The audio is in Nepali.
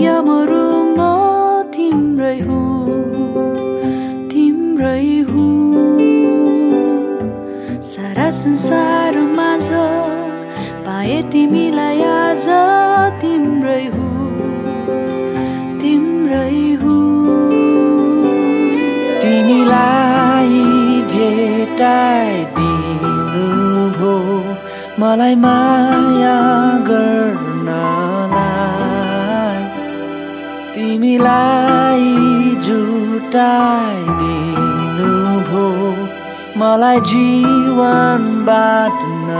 या मरु म तिम्रै हुँ सारा संसारमा छ पाए तिमीलाई आज तिम्रै हुँ तिमीलाई भेटाइदिनु भो मलाई माया गर्नलाई तिमीलाई जुटाइदिनु भो मलाई जीवन बाँड्न